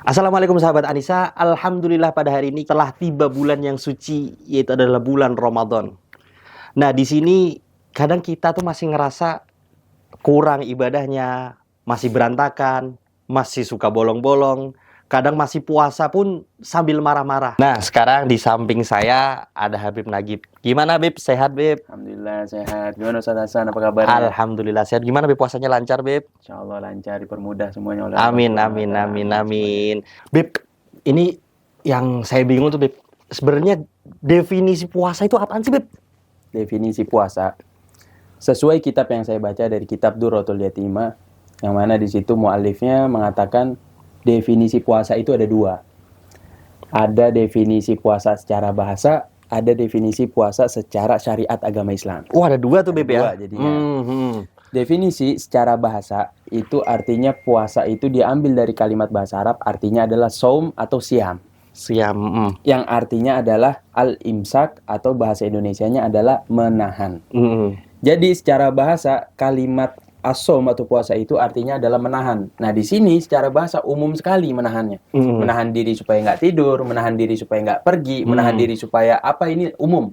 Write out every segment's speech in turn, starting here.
Assalamualaikum sahabat Anissa. Alhamdulillah pada hari ini telah tiba bulan yang suci, yaitu adalah bulan Ramadan. Nah, di sini kadang kita tuh masih ngerasa kurang ibadahnya, masih berantakan, masih suka bolong-bolong, kadang masih puasa pun sambil marah-marah. Nah, sekarang di samping saya ada Habib Nagib. Gimana Habib? Sehat Habib? Alhamdulillah sehat. Gimana Ustaz Hasan? Apa kabarnya? Alhamdulillah sehat. Gimana Habib, puasanya lancar Habib? Insyaallah lancar, dipermudah semuanya oleh Allah Amin, Subhanahu wa amin, Ta'ala. amin, Amin amin. Beb, ini yang saya bingung tuh, Beb. Sebenarnya definisi puasa itu apaan sih, Beb? Definisi puasa sesuai kitab yang saya baca dari kitab Durratul Yatimah, yang mana di situ muallifnya mengatakan definisi puasa itu ada dua. Ada definisi puasa secara bahasa, ada definisi puasa secara syariat agama Islam. Oh, ada dua tuh, Beb, Dua ya? jadinya. Definisi secara bahasa itu artinya puasa itu diambil dari kalimat bahasa Arab, artinya adalah saum atau siam. Siam. Yang artinya adalah al-imsak atau bahasa Indonesianya adalah menahan. Jadi secara bahasa kalimat as-saum atau puasa itu artinya adalah menahan. Nah di sini secara bahasa umum sekali menahannya. Menahan diri supaya nggak tidur, menahan diri supaya nggak pergi, menahan diri supaya apa, ini umum.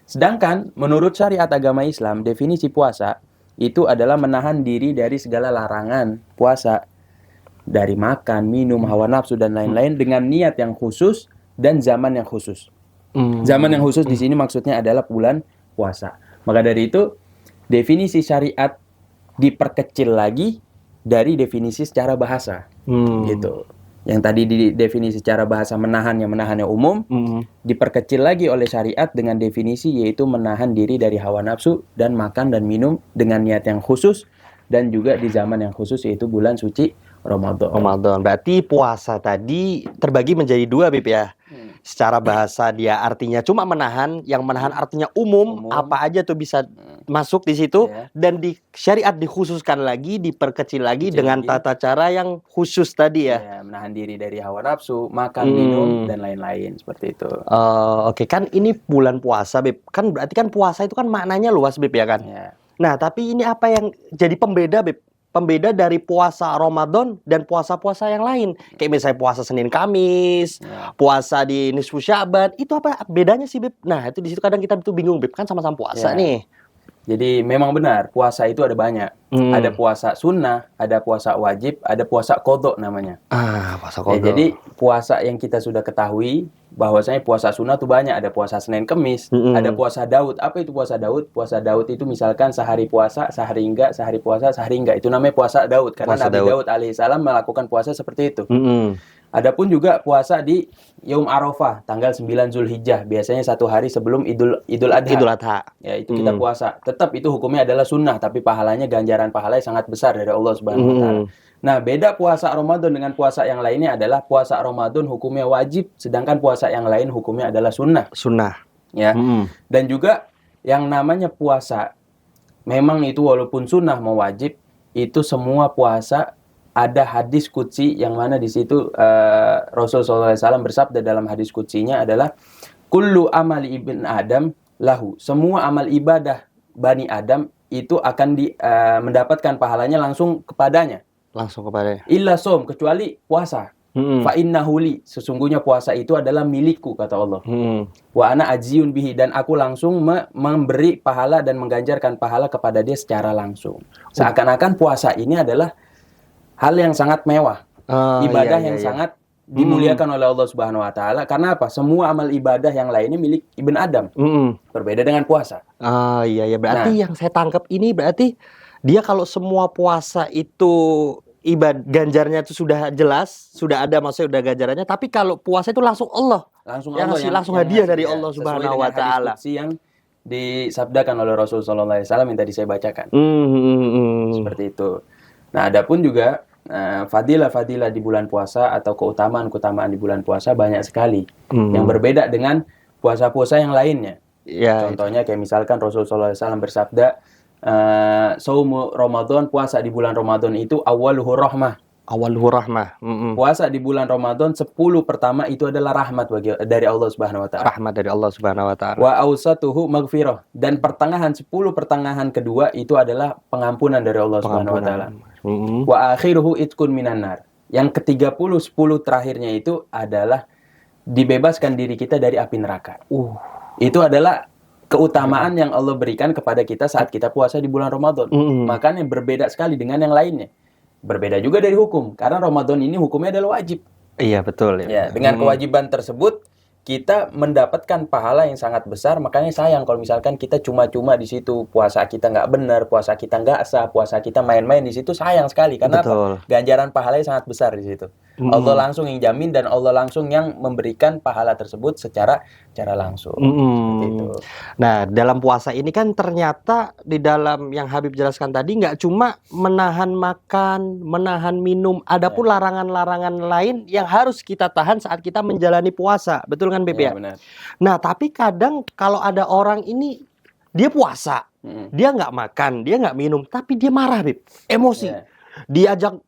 Sedangkan menurut syariat agama Islam, definisi puasa itu adalah menahan diri dari segala larangan puasa. Dari makan, minum, hawa nafsu, dan lain-lain dengan niat yang khusus dan zaman yang khusus. Zaman yang khusus di sini maksudnya adalah bulan puasa. Maka dari itu, definisi syariat diperkecil lagi dari definisi secara bahasa. Gitu. Yang tadi di definisi secara bahasa menahannya umum, diperkecil lagi oleh syariat dengan definisi yaitu menahan diri dari hawa nafsu dan makan dan minum dengan niat yang khusus dan juga di zaman yang khusus yaitu bulan suci Ramadan. Berarti puasa tadi terbagi menjadi dua, Beb, ya. Secara bahasa dia artinya cuma menahan, yang menahan artinya umum, apa aja tuh bisa masuk di situ, dan di syariat dikhususkan lagi, diperkecil lagi dengan tata cara yang khusus tadi ya. Menahan diri dari hawa nafsu, makan, minum, dan lain-lain seperti itu. Oke, kan ini bulan puasa, Beb. Kan berarti kan puasa itu kan maknanya luas, Beb, ya kan? Nah, tapi ini apa yang jadi pembeda, Beb? Pembeda dari puasa Ramadan dan puasa-puasa yang lain. Kayak misalnya puasa Senin Kamis, puasa di nisfu Sya'ban, itu apa bedanya sih, Beb? Nah, itu di situ kadang kita tuh bingung, Beb. Kan sama-sama puasa nih. Jadi memang benar, puasa itu ada banyak. Ada puasa sunnah, ada puasa wajib, ada puasa qadha namanya. Puasa qadha. Jadi puasa yang kita sudah ketahui bahwasanya puasa sunnah itu banyak. Ada puasa Senin Kemis, ada puasa Daud. Apa itu puasa Daud? Puasa Daud itu misalkan sehari puasa, sehari enggak, sehari puasa, sehari enggak. Itu namanya puasa Daud. Karena Puasa Nabi Daud alaihissalam melakukan puasa seperti itu. Adapun juga puasa di Yaum Arafah, tanggal 9 Zulhijjah, biasanya satu hari sebelum Idul Adha. Ya, itu kita puasa. Tetap itu hukumnya adalah sunnah, tapi pahalanya, ganjaran pahalanya sangat besar dari Allah Subhanahu wa Ta'ala. Nah, beda puasa Ramadan dengan puasa yang lainnya adalah puasa Ramadan hukumnya wajib, sedangkan puasa yang lain hukumnya adalah sunnah. Ya. Dan juga yang namanya puasa, memang itu walaupun sunnah mau wajib, itu semua puasa ada hadis qudsi yang mana di situ Rasulullah SAW bersabda dalam hadis qudsinya adalah kullu amali ibn Adam lahu. Semua amal ibadah Bani Adam itu akan mendapatkan pahalanya langsung kepadanya. Illa som, kecuali puasa. Fa innahu li, sesungguhnya puasa itu adalah milikku kata Allah. Wa ana ajiyun bihi, dan aku langsung memberi pahala dan mengganjarkan pahala kepada dia secara langsung. Seakan-akan puasa ini adalah hal yang sangat mewah, ibadah yang sangat dimuliakan oleh Allah Subhanahu wa Ta'ala. Karena apa? Semua amal ibadah yang lainnya milik Ibn Adam. Berbeda dengan puasa. Berarti yang saya tangkap ini berarti dia kalau semua puasa itu ganjarnya itu sudah jelas, sudah ada, maksudnya sudah ganjarannya. Tapi kalau puasa itu langsung Allah, langsung hadiah dari Allah Subhanahu wa Ta'ala. Sesuai dengan hadis qudsi yang disabdakan oleh Rasulullah SAW yang tadi saya bacakan. Seperti itu. Nah, adapun juga fadilah-fadilah di bulan puasa atau keutamaan-keutamaan di bulan puasa banyak sekali yang berbeda dengan puasa-puasa yang lainnya. Contohnya kayak misalkan Rasulullah SAW bersabda, saumu Ramadan, puasa di bulan Ramadan itu awaluhu rahmah. Puasa di bulan Ramadan 10 pertama itu adalah rahmat dari Allah Subhanahu wa Ta'ala. Wa awsatuhu maghfirah, dan pertengahan 10 pertengahan kedua itu adalah pengampunan dari Allah Subhanahu wa Ta'ala. Wa akhiruhu itqun minan nar, Yang ke-30, 10 terakhirnya itu adalah dibebaskan diri kita dari api neraka. Itu adalah keutamaan yang Allah berikan kepada kita saat kita puasa di bulan Ramadan. Makanya berbeda sekali dengan yang lainnya. Berbeda juga dari hukum, karena Ramadan ini hukumnya adalah wajib. Iya, betul. Ya, dengan kewajiban tersebut, kita mendapatkan pahala yang sangat besar. Makanya sayang kalau misalkan kita cuma-cuma di situ, puasa kita nggak benar, puasa kita nggak sah, puasa kita main-main di situ, sayang sekali. Karena apa? Ganjaran pahalanya sangat besar di situ. Allah langsung yang jamin dan Allah langsung yang memberikan pahala tersebut secara langsung. Gitu. Nah, dalam puasa ini kan ternyata di dalam yang Habib jelaskan tadi nggak cuma menahan makan, menahan minum, ada pun larangan-larangan lain yang harus kita tahan saat kita menjalani puasa. Betul kan, Beb ya? Benar. Nah, tapi kadang kalau ada orang ini dia puasa, dia nggak makan, dia nggak minum, tapi dia marah, Beb. Emosi. Diajak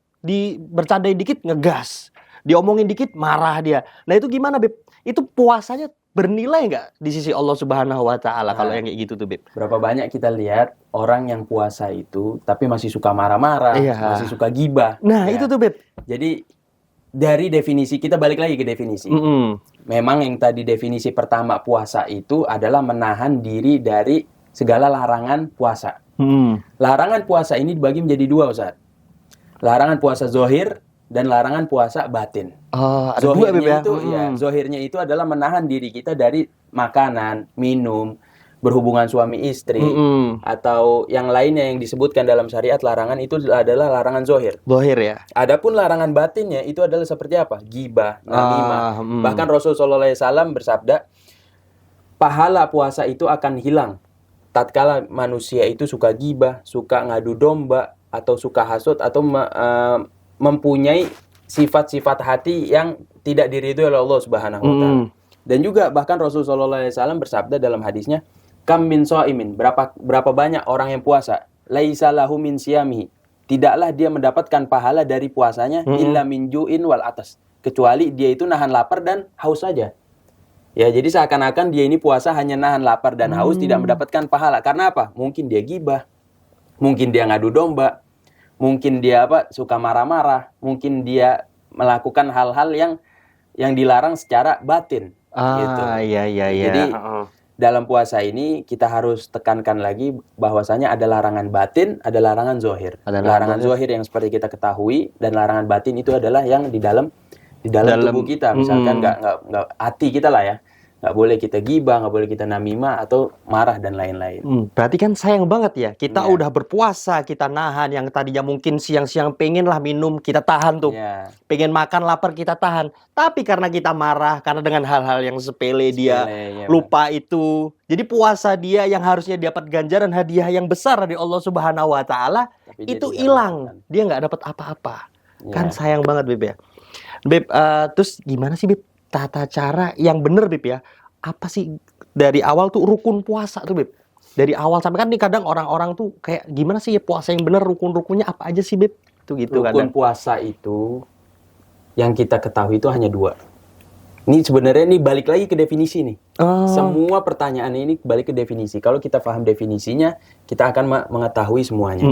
bercandain dikit ngegas, diomongin dikit marah dia. Nah itu gimana, Beb? Itu puasanya bernilai nggak di sisi Allah Subhanahu Wa Taala kalau yang kayak gitu tuh, Beb? Berapa banyak kita lihat orang yang puasa itu tapi masih suka marah-marah, masih suka gibah. Nah itu tuh, Beb. Jadi dari definisi kita balik lagi ke definisi. Memang yang tadi definisi pertama puasa itu adalah menahan diri dari segala larangan puasa. Larangan puasa ini dibagi menjadi dua, Ustaz. Larangan puasa zohir dan larangan puasa batin. Ada dua, Beb, ya? Zohirnya itu adalah menahan diri kita dari makanan, minum, berhubungan suami istri, atau yang lainnya yang disebutkan dalam syariat larangan itu adalah larangan zohir. Zohir ya. Adapun larangan batinnya itu adalah seperti apa? Gibah, namimah. Bahkan Rasulullah SAW bersabda, pahala puasa itu akan hilang tatkala manusia itu suka gibah, suka ngadu domba, atau suka hasut, atau mempunyai sifat-sifat hati yang tidak diridhoi oleh Allah Subhanahu wa Ta'ala. Dan juga bahkan Rasulullah SAW bersabda dalam hadisnya, kam min shaimin, berapa banyak orang yang puasa, laisa lahu min siyamihi, tidaklah dia mendapatkan pahala dari puasanya illa min ju'in wal atas, kecuali dia itu nahan lapar dan haus saja. Ya, jadi seakan-akan dia ini puasa hanya nahan lapar dan haus, tidak mendapatkan pahala. Karena apa? Mungkin dia gibah, mungkin dia ngadu domba, mungkin dia suka marah-marah, mungkin dia melakukan hal-hal yang dilarang secara batin. Gitu. Iya. Jadi dalam puasa ini kita harus tekankan lagi bahwasanya ada larangan batin, ada larangan zohir. Larangan zohir yang seperti kita ketahui, dan larangan batin itu adalah yang di dalam tubuh kita. Misalkan nggak hati kita lah ya. Nggak boleh kita gibah, nggak boleh kita namimah atau marah dan lain-lain. Berarti kan sayang banget ya, kita udah berpuasa, kita nahan, yang tadinya mungkin siang-siang pengen lah minum, kita tahan tuh. Pengen makan, lapar, kita tahan. Tapi karena kita marah, karena dengan hal-hal yang sepele dia lupa itu. Jadi puasa dia yang harusnya dapat ganjaran hadiah yang besar dari Allah Subhanahu Wa Taala, itu hilang. Dia nggak dapat apa-apa. Kan sayang banget, Beb ya. Beb, terus gimana sih, Beb? Tata cara yang bener, Beb ya. Apa sih dari awal tuh rukun puasa tuh, Beb? Dari awal sampai kan nih kadang orang-orang tuh kayak gimana sih ya puasa yang bener, rukun-rukunnya apa aja sih, Beb? Tuh gitu kan. Rukun puasa itu yang kita ketahui itu hanya 2. Ini sebenarnya balik lagi ke definisi nih. Semua pertanyaan ini balik ke definisi. Kalau kita paham definisinya, kita akan mengetahui semuanya.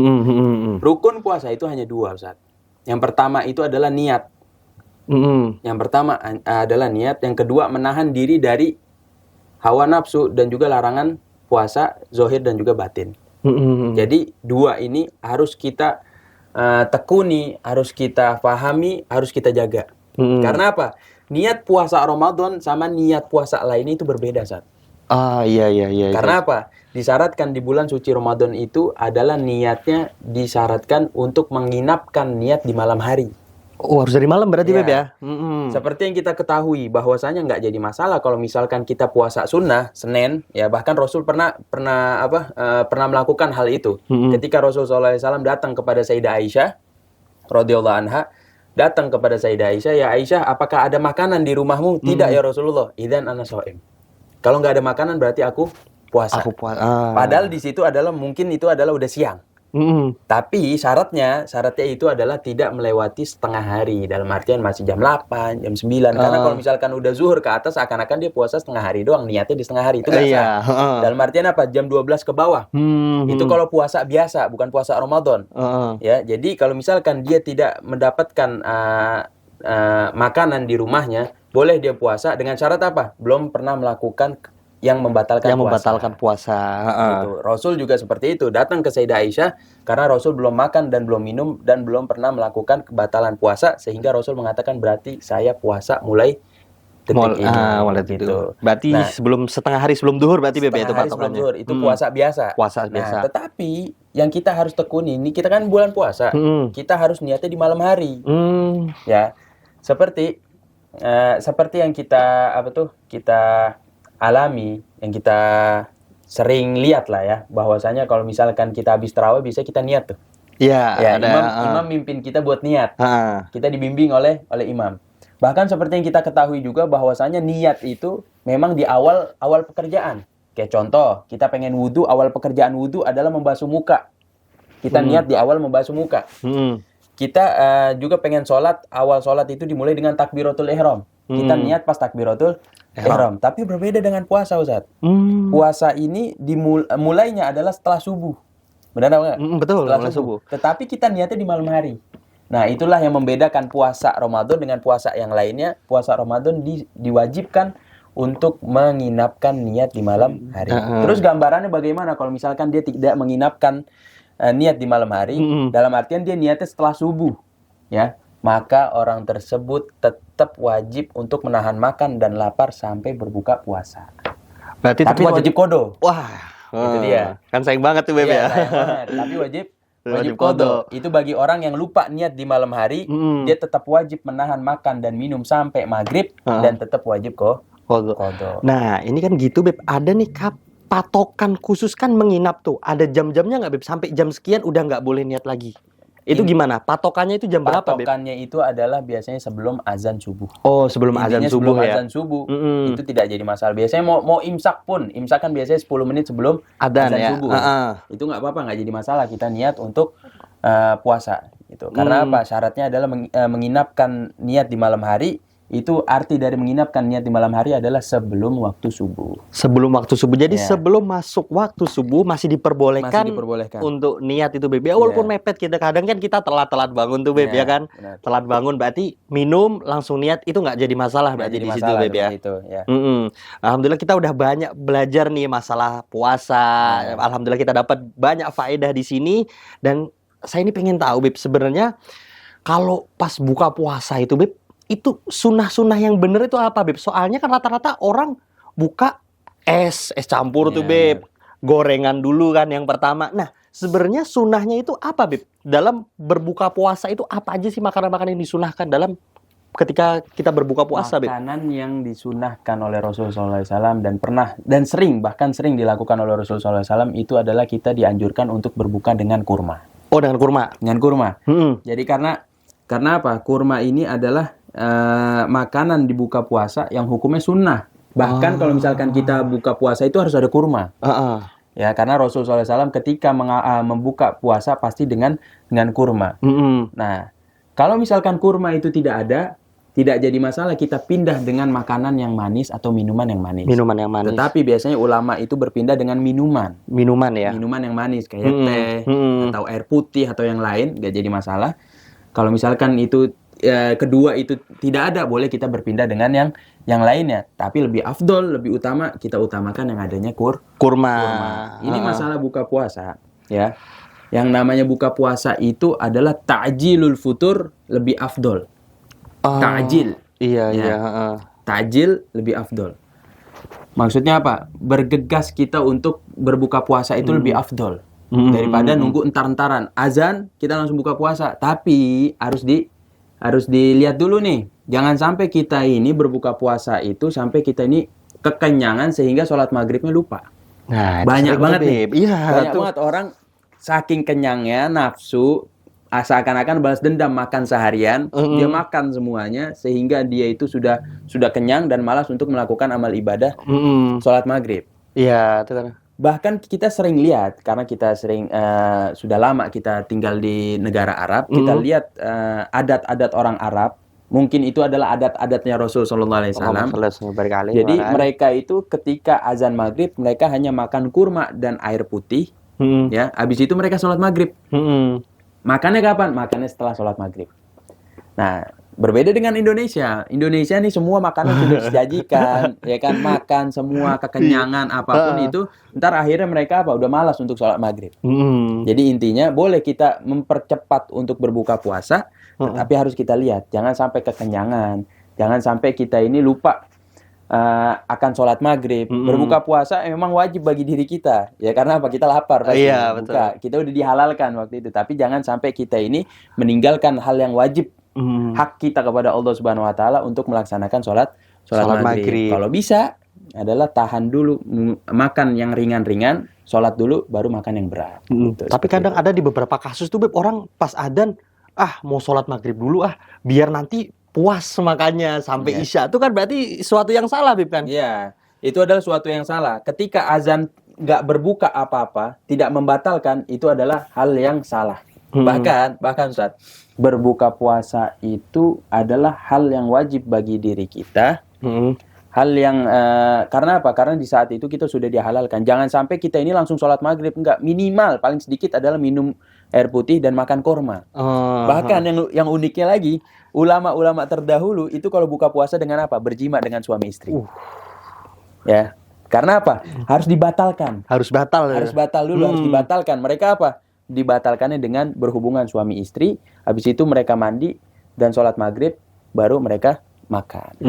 Rukun puasa itu hanya 2, Ustaz. Yang pertama itu adalah niat. Yang pertama adalah niat, yang kedua menahan diri dari hawa nafsu dan juga larangan puasa zohir dan juga batin. Jadi 2 ini harus kita tekuni, harus kita pahami, harus kita jaga. Karena apa? Niat puasa Ramadan sama niat puasa lainnya itu berbeda, Sat. Iya. Karena apa? Disyaratkan di bulan suci Ramadan itu adalah niatnya disyaratkan untuk menginapkan niat di malam hari. Oh, harus dari malam berarti, Beb ya? Seperti yang kita ketahui bahwasanya nggak jadi masalah kalau misalkan kita puasa sunnah Senin, ya bahkan Rasul pernah melakukan hal itu. Ketika Rasulullah SAW datang kepada Sayyidah Aisyah radhiyallahu anha, datang kepada Sayyidah Aisyah, ya Aisyah, apakah ada makanan di rumahmu? Tidak ya Rasulullah. Idzan ana shaim. Kalau nggak ada makanan berarti aku puasa. Padahal di situ mungkin itu adalah udah siang. Tapi syaratnya itu adalah tidak melewati setengah hari. Dalam artian masih jam 8, jam 9. Karena kalau misalkan udah zuhur ke atas, akan-akan dia puasa setengah hari doang. Niatnya di setengah hari. Itu nggak sah. Dalam artian apa? Jam 12 ke bawah. Itu kalau puasa biasa, bukan puasa Ramadan. Ya, jadi kalau misalkan dia tidak mendapatkan makanan di rumahnya, boleh dia puasa dengan syarat apa? Belum pernah melakukan yang membatalkan puasa. Gitu. Rasul juga seperti itu, datang ke Sayyidah Aisyah karena Rasul belum makan dan belum minum dan belum pernah melakukan kebatalan puasa, sehingga Rasul mengatakan berarti saya puasa mulai detik ini. Gitu. Berarti sebelum setengah hari sebelum duhur berarti itu patokannya. Sebelum duhur itu puasa biasa. Biasa. Tetapi yang kita harus tekuni ini, kita kan bulan puasa, kita harus niatnya di malam hari. Ya, seperti yang kita alami, yang kita sering lihat lah ya, bahwasanya kalau misalkan kita habis tarawih bisa kita niat tuh. Iya, imam mimpin kita buat niat. Kita dibimbing oleh imam. Bahkan seperti yang kita ketahui juga bahwasanya niat itu memang di awal pekerjaan. Kayak contoh, kita pengen wudu, awal pekerjaan wudu adalah membasuh muka. Kita niat di awal membasuh muka. Kita juga pengen sholat, awal sholat itu dimulai dengan takbiratul ihram. Kita niat pas takbiratul ihram. Tapi berbeda dengan puasa, Ustaz. Puasa ini mulainya adalah setelah subuh. Benar nggak? Betul, setelah subuh. Tetapi kita niatnya di malam hari. Nah, itulah yang membedakan puasa Ramadan dengan puasa yang lainnya. Puasa Ramadan diwajibkan untuk menginapkan niat di malam hari. Terus gambarannya bagaimana kalau misalkan dia tidak menginapkan niat di malam hari? Dalam artian dia niatnya setelah subuh, ya. Maka orang tersebut tetap wajib untuk menahan makan dan lapar sampai berbuka puasa. Berarti tapi wajib qadha. Wah, itu dia. Kan sayang banget tuh Beb ya. Sayang banget. Tapi wajib qadha. Itu bagi orang yang lupa niat di malam hari, dia tetap wajib menahan makan dan minum sampai maghrib dan tetap wajib qadha. Nah, ini kan gitu Beb. Ada nih patokan khusus kan menginap tuh. Ada jam-jamnya nggak Beb? Sampai jam sekian udah nggak boleh niat lagi. Itu gimana? Patokannya itu jam berapa, Beb? Patokannya itu adalah biasanya sebelum azan subuh. Oh, sebelum azan subuh ya? Azan subuh, itu tidak jadi masalah. Biasanya mau imsak pun, imsak kan biasanya 10 menit sebelum azan subuh. Itu nggak apa-apa, nggak jadi masalah. Kita niat untuk puasa. Gitu. Karena apa? Syaratnya adalah menginapkan niat di malam hari. Itu arti dari menginapkan niat di malam hari adalah sebelum waktu subuh. Sebelum waktu subuh. Jadi sebelum masuk waktu subuh masih diperbolehkan untuk niat itu Beb. Walaupun mepet kita kadang kan kita telat bangun tuh Beb ya kan. Benar. Telat bangun berarti minum langsung niat itu nggak jadi masalah berarti di situ Beb ya. Alhamdulillah kita udah banyak belajar nih masalah puasa. Alhamdulillah kita dapat banyak faedah di sini dan saya ini pengen tahu Beb sebenarnya kalau pas buka puasa itu Beb, itu sunnah-sunnah yang bener itu apa Beb? Soalnya kan rata-rata orang buka es campur tuh Beb. Gorengan dulu kan yang pertama. Nah, sebenarnya sunnahnya itu apa Beb? Dalam berbuka puasa itu apa aja sih makanan-makanan yang disunahkan dalam ketika kita berbuka puasa Beb? Makanan yang disunahkan oleh Rasulullah SAW dan bahkan sering dilakukan oleh Rasulullah SAW itu adalah kita dianjurkan untuk berbuka dengan kurma. Oh, dengan kurma? Dengan kurma. Jadi karena apa? Kurma ini adalah makanan di buka puasa yang hukumnya sunnah. Bahkan kalau misalkan kita buka puasa itu harus ada kurma. Ya, karena Rasulullah SAW ketika membuka puasa pasti dengan kurma. Nah, kalau misalkan kurma itu tidak ada, tidak jadi masalah kita pindah dengan makanan yang manis atau minuman yang manis. Minuman yang manis. Tetapi biasanya ulama itu berpindah dengan minuman. Minuman ya? Minuman yang manis kayak teh atau air putih atau yang lain, nggak jadi masalah. Kalau misalkan itu kedua itu tidak ada, boleh kita berpindah dengan yang lainnya. Tapi lebih afdol, lebih utama kita utamakan yang adanya kurma. Ini masalah buka puasa, ya. Yang namanya buka puasa itu adalah ta'jilul futur lebih afdol. Ta'jil. Iya. Ta'jil lebih afdol. Maksudnya apa? Bergegas kita untuk berbuka puasa itu lebih afdol daripada nunggu entar-entaran. Azan kita langsung buka puasa, tapi harus dilihat dulu nih. Jangan sampai kita ini berbuka puasa itu sampai kita ini kekenyangan sehingga sholat maghribnya lupa. Nah, banyak banget nih. Banyak banget orang saking kenyangnya nafsu seakan-akan balas dendam makan seharian, dia makan semuanya sehingga dia itu sudah kenyang dan malas untuk melakukan amal ibadah sholat maghrib. Iya, itu kan. Bahkan kita sering lihat, karena kita sering sudah lama kita tinggal di negara Arab, kita lihat adat-adat orang Arab, mungkin itu adalah adat-adatnya Rasul Sallallahu Alaihi Wasallam. Jadi mereka itu ketika azan maghrib, mereka hanya makan kurma dan air putih, ya. Habis itu mereka sholat maghrib. Makannya kapan? Makannya setelah sholat maghrib. Nah, berbeda dengan Indonesia. Indonesia nih semua makanan sudah disajikan, ya kan, makan semua kekenyangan apapun itu. Ntar akhirnya mereka udah malas untuk sholat maghrib. Jadi intinya boleh kita mempercepat untuk berbuka puasa, tapi harus kita lihat, jangan sampai kekenyangan, jangan sampai kita ini lupa akan sholat maghrib. Berbuka puasa memang wajib bagi diri kita, ya karena apa? Kita lapar pasti. Iya, betul. Kita udah dihalalkan waktu itu, tapi jangan sampai kita ini meninggalkan hal yang wajib. Hak kita kepada Allah Subhanahu Wa Taala untuk melaksanakan sholat maghrib. Kalau bisa adalah tahan dulu, makan yang ringan-ringan, sholat dulu, baru makan yang berat. Tapi kadang ada di beberapa kasus tuh Beb, orang pas adzan mau sholat maghrib dulu biar nanti puas makannya sampai isya. Itu kan berarti suatu yang salah Beb kan? Iya, itu adalah suatu yang salah. Ketika azan nggak berbuka apa-apa, tidak membatalkan, itu adalah hal yang salah. Bahkan Ustaz, berbuka puasa itu adalah hal yang wajib bagi diri kita. Hal yang karena apa? Karena di saat itu kita sudah dihalalkan. Jangan sampai kita ini langsung sholat maghrib. Enggak, minimal paling sedikit adalah minum air putih dan makan korma. Bahkan yang uniknya lagi, ulama-ulama terdahulu itu kalau buka puasa dengan apa? Berjima dengan suami istri. Ya, karena apa? Harus dibatalkan. Harus batal dulu, harus dibatalkan. Mereka apa? Dibatalkannya dengan berhubungan suami istri, habis itu mereka mandi dan sholat maghrib, baru mereka makan.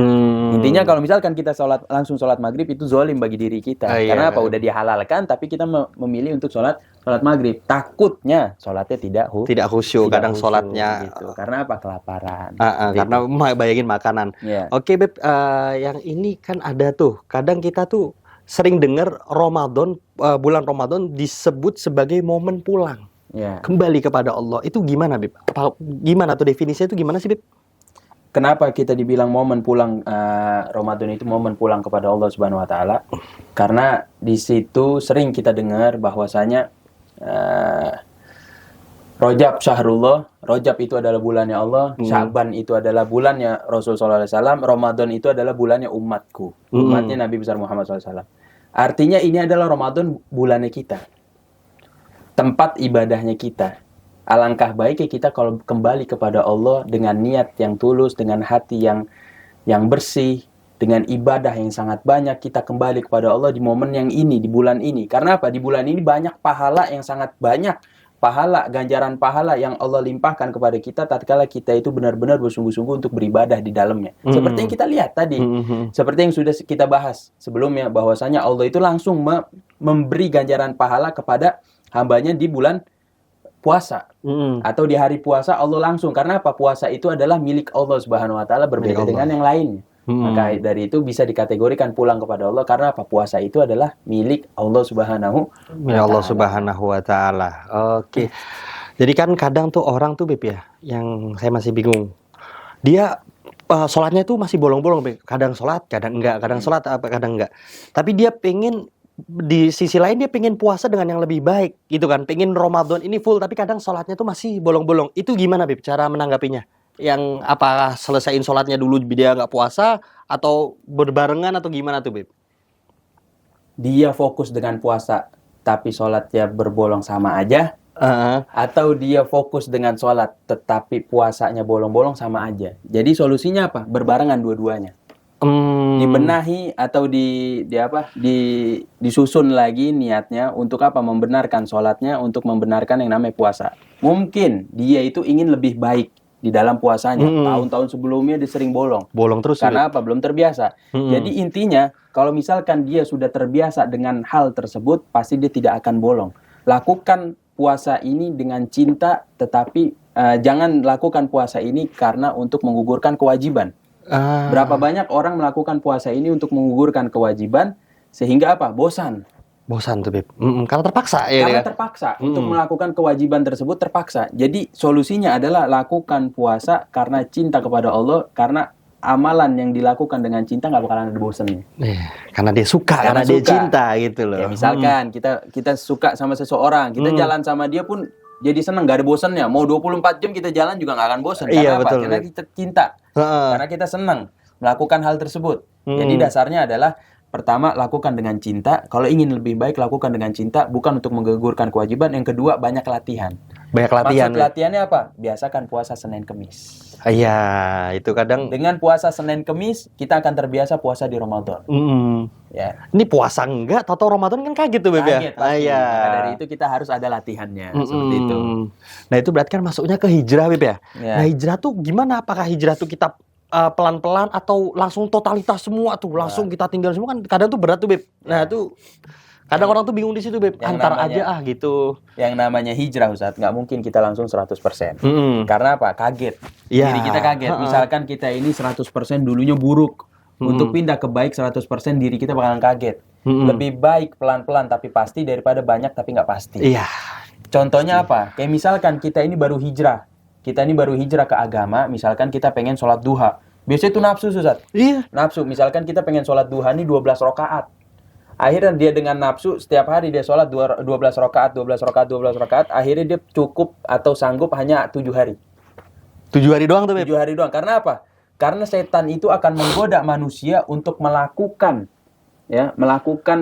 Intinya kalau misalkan kita langsung sholat maghrib, itu zolim bagi diri kita. Karena apa? Udah dihalalkan, tapi kita memilih untuk sholat maghrib. Takutnya sholatnya tidak khusyuk, kadang sholatnya gitu. Karena apa? Kelaparan. Karena bayangin makanan. Oke Beb, yang ini kan ada tuh, kadang kita tuh sering dengar Ramadan, bulan Ramadan disebut sebagai momen pulang, kembali kepada Allah. Itu gimana, Beb? Gimana tuh definisinya itu gimana sih, Beb? Kenapa kita dibilang momen pulang Ramadan itu momen pulang kepada Allah Subhanahu Wa Taala? Karena di situ sering kita dengar bahwasanya Rajab Syahrullah, Rajab itu adalah bulannya Allah, Sya'ban itu adalah bulannya Rasul sallallahu alaihi wasallam, Ramadan itu adalah bulannya umatku, umatnya Nabi besar Muhammad sallallahu alaihi wasallam. Artinya ini adalah Ramadan bulannya kita, tempat ibadahnya kita. Alangkah baiknya kita kalau kembali kepada Allah dengan niat yang tulus, dengan hati yang bersih, dengan ibadah yang sangat banyak, kita kembali kepada Allah di momen yang ini, di bulan ini. Karena apa? Di bulan ini banyak pahala yang sangat banyak. Ganjaran pahala yang Allah limpahkan kepada kita tatkala kita itu benar-benar bersungguh-sungguh untuk beribadah di dalamnya. Seperti yang kita lihat tadi, seperti yang sudah kita bahas sebelumnya, bahwasanya Allah itu langsung memberi ganjaran pahala kepada hambanya di bulan puasa atau di hari puasa. Allah langsung, karena apa? Puasa itu adalah milik Allah Subhanahu Wa Taala, berbeda dengan yang lainnya. Maka dari itu bisa dikategorikan pulang kepada Allah, karena apa? Puasa itu adalah milik Allah Subhanahu wa Ta'ala. Oke. Jadi kan kadang tuh orang tuh Beb ya, yang saya masih bingung. Dia sholatnya tuh masih bolong-bolong, Beb. Kadang sholat, kadang enggak, kadang sholat kadang enggak. Tapi dia pengen, di sisi lain dia pengen puasa dengan yang lebih baik gitu kan. Pengen Ramadan ini full, tapi kadang sholatnya tuh masih bolong-bolong. Itu gimana, Beb, cara menanggapinya? Yang apa, selesaiin sholatnya dulu dia nggak puasa, atau berbarengan, atau gimana tuh, Beb? Dia fokus dengan puasa tapi sholatnya berbolong sama aja, atau dia fokus dengan sholat tetapi puasanya bolong-bolong sama aja. Jadi solusinya apa? Berbarengan dua-duanya. Dibenahi atau disusun lagi niatnya untuk apa? Membenarkan sholatnya, untuk membenarkan yang namanya puasa. Mungkin dia itu ingin lebih baik di dalam puasanya. Tahun-tahun sebelumnya dia sering bolong terus. Karena apa? Belum terbiasa. Jadi intinya, kalau misalkan dia sudah terbiasa dengan hal tersebut, pasti dia tidak akan bolong. Lakukan puasa ini dengan cinta, tetapi jangan lakukan puasa ini karena untuk menggugurkan kewajiban. Berapa banyak orang melakukan puasa ini untuk menggugurkan kewajiban, sehingga apa? Bosan tuh, Beb. Karena terpaksa ya. Karena terpaksa untuk melakukan kewajiban tersebut, terpaksa. Jadi solusinya adalah lakukan puasa karena cinta kepada Allah, karena amalan yang dilakukan dengan cinta nggak bakalan ada bosannya. Karena dia suka, karena dia cinta gitu loh. Ya misalkan kita suka sama seseorang, kita jalan sama dia pun jadi seneng, nggak ada bosannya. Mau 24 jam kita jalan juga nggak akan bosan. Karena apa? Betul, karena kita cinta. Karena kita senang melakukan hal tersebut. Jadi dasarnya adalah pertama, lakukan dengan cinta. Kalau ingin lebih baik, lakukan dengan cinta, bukan untuk menggugurkan kewajiban. Yang kedua, banyak latihan. Banyak latihan. Maksud latihannya apa? Biasakan puasa Senin Kemis. Iya, itu kadang dengan puasa Senin Kemis kita akan terbiasa puasa di Ramadan. Ya. Ini puasa enggak, tahu Ramadan kan kaget tuh, Beb ya. Kaget pasti. Maka dari itu kita harus ada latihannya seperti itu. Nah, itu berarti kan masuknya ke hijrah, Beb ya. Nah, hijrah tuh gimana? Apakah hijrah tuh kita pelan-pelan atau langsung totalitas semua tuh, langsung kita tinggal semua kan kadang tuh berat tuh, Beb. Nah, itu kadang orang tuh bingung di situ, Beb. Antar aja gitu. Yang namanya hijrah, Ustaz, nggak mungkin kita langsung 100%. Karena apa? Kaget. Diri kita kaget. Misalkan kita ini 100% dulunya buruk. Untuk pindah ke baik 100%, diri kita bakalan kaget. Lebih baik pelan-pelan tapi pasti daripada banyak tapi nggak pasti. Iya. Contohnya apa? Kayak misalkan kita ini baru hijrah. Kita ini baru hijrah ke agama, misalkan kita pengen sholat duha. Biasanya itu nafsu, Ustaz. Iya. Nafsu. Misalkan kita pengen sholat duha nih 12 rakaat. Akhirnya dia dengan nafsu, setiap hari dia sholat 12 rakaat, 12 rakaat, 12 rakaat. Akhirnya dia cukup atau sanggup hanya 7 hari. 7 hari doang tuh, Beb? 7 hari doang. Karena apa? Karena setan itu akan menggoda manusia untuk melakukan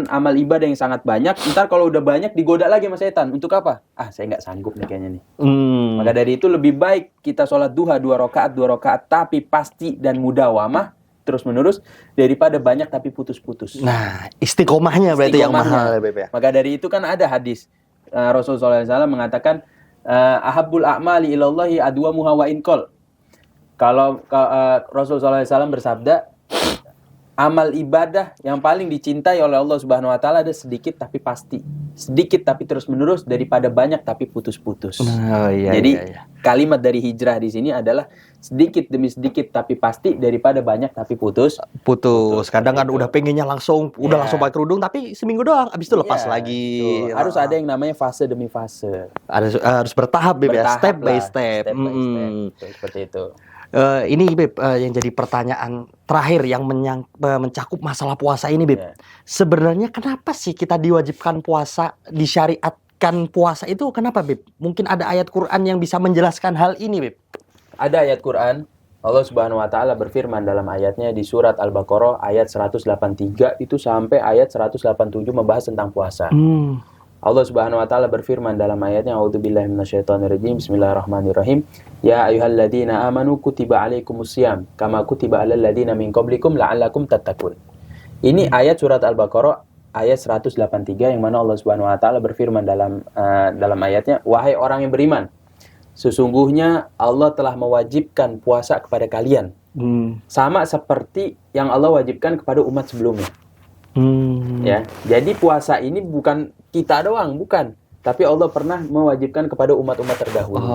amal ibadah yang sangat banyak. Ntar kalau udah banyak digoda lagi sama setan. Untuk apa? Saya nggak sanggup nih kayaknya nih. Maka dari itu lebih baik kita sholat duha 2 rakaat tapi pasti dan mudawamah terus menerus daripada banyak tapi putus-putus. Nah, istiqomahnya berarti yang mahal ya, Beb ya. Maka dari itu kan ada hadis Rasulullah SAW mengatakan ahabbul a'mali ilallahi adwamuha wa inqal. Kalau Rasulullah SAW bersabda, amal ibadah yang paling dicintai oleh Allah Subhanahu wa taala ada sedikit tapi pasti. Sedikit tapi terus-menerus daripada banyak tapi putus-putus. Jadi kalimat dari hijrah di sini adalah sedikit demi sedikit tapi pasti daripada banyak tapi putus. Kadang kan udah pengennya langsung langsung pakai kerudung tapi seminggu doang habis itu lepas lagi. Harus ada yang namanya fase demi fase. Harus bertahap, Beb ya, step by step. Seperti itu. Ini, Beb, yang jadi pertanyaan terakhir yang mencakup masalah puasa ini, Beb. Sebenarnya kenapa sih kita diwajibkan puasa, disyariatkan puasa itu kenapa, Beb? Mungkin ada ayat Quran yang bisa menjelaskan hal ini, Beb. Ada ayat Quran, Allah Subhanahu wa taala berfirman dalam ayatnya di surat Al-Baqarah ayat 183 itu sampai ayat 187 membahas tentang puasa. Allah Subhanahu wa taala berfirman dalam ayatnya, a'udzubillahi minasyaitonirrajim, bismillahirrahmanirrahim, ya ayyuhalladzina amanu kutiba alaikumusiyam kama kutiba alal ladzina min qablikum la'allakum tattaqun. Ini ayat surat Al-Baqarah ayat 183 yang mana Allah Subhanahu wa taala berfirman dalam ayatnya, wahai orang yang beriman, sesungguhnya Allah telah mewajibkan puasa kepada kalian. Sama seperti yang Allah wajibkan kepada umat sebelumnya. Ya, jadi puasa ini bukan kita doang, bukan. Tapi Allah pernah mewajibkan kepada umat-umat terdahulu.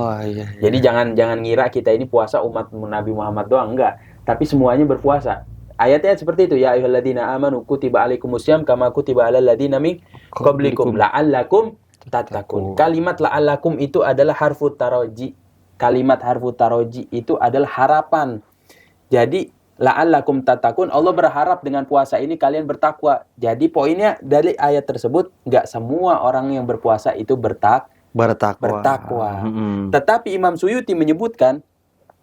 Jadi jangan ngira kita ini puasa umat Nabi Muhammad doang, enggak. Tapi semuanya berpuasa. Ayatnya seperti itu, ya ayyuhalladzina amanu kutiba alaikumusiyam kama kutiba alal ladzina min qablikum la'allakum tattaqun. Kalimat la'allakum itu adalah harfu taraji. Kalimat harfu taraji itu adalah harapan. Jadi la'allakum tattaqun, Allah berharap dengan puasa ini kalian bertakwa. Jadi poinnya dari ayat tersebut, nggak semua orang yang berpuasa itu bertakwa. Tetapi Imam Suyuti menyebutkan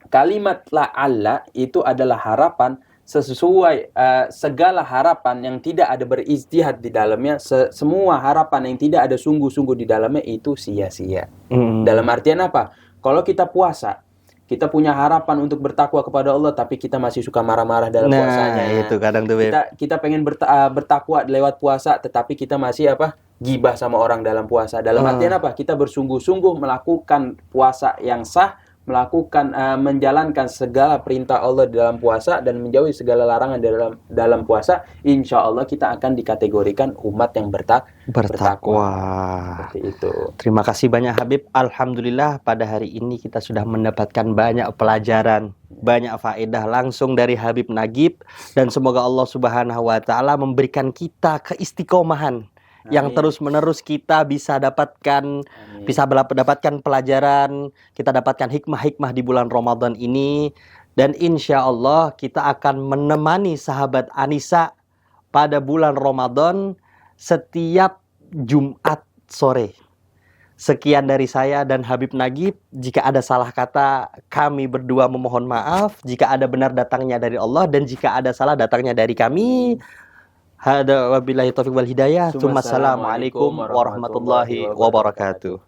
kalimat la'alla itu adalah harapan sesuai segala harapan yang tidak ada berijtihad di dalamnya, semua harapan yang tidak ada sungguh-sungguh di dalamnya itu sia-sia. Dalam artian apa? Kalau kita puasa, kita punya harapan untuk bertakwa kepada Allah, tapi kita masih suka marah-marah dalam puasanya. Itu kadang tuh, Beb. Kita pengen bertakwa lewat puasa, tetapi kita masih gibah sama orang dalam puasa. Dalam artian apa? Kita bersungguh-sungguh melakukan puasa yang sah, menjalankan segala perintah Allah dalam puasa dan menjauhi segala larangan dalam puasa. Insya Allah kita akan dikategorikan umat yang bertakwa. Seperti itu. Terima kasih banyak, Habib. Alhamdulillah pada hari ini kita sudah mendapatkan banyak pelajaran, banyak faedah langsung dari Habib Nagib, dan semoga Allah Subhanahu wa taala memberikan kita keistiqomahan yang terus-menerus kita bisa dapatkan. Bisa mendapatkan pelajaran, kita dapatkan hikmah-hikmah di bulan Ramadan ini. Dan insya Allah kita akan menemani sahabat Anissa pada bulan Ramadan setiap Jumat sore. Sekian dari saya dan Habib Nagib. Jika ada salah kata, kami berdua memohon maaf. Jika ada benar, datangnya dari Allah. Dan jika ada salah, datangnya dari kami. Hada wabillahi taufiq wal hidayah. Assalamualaikum warahmatullahi wabarakatuh.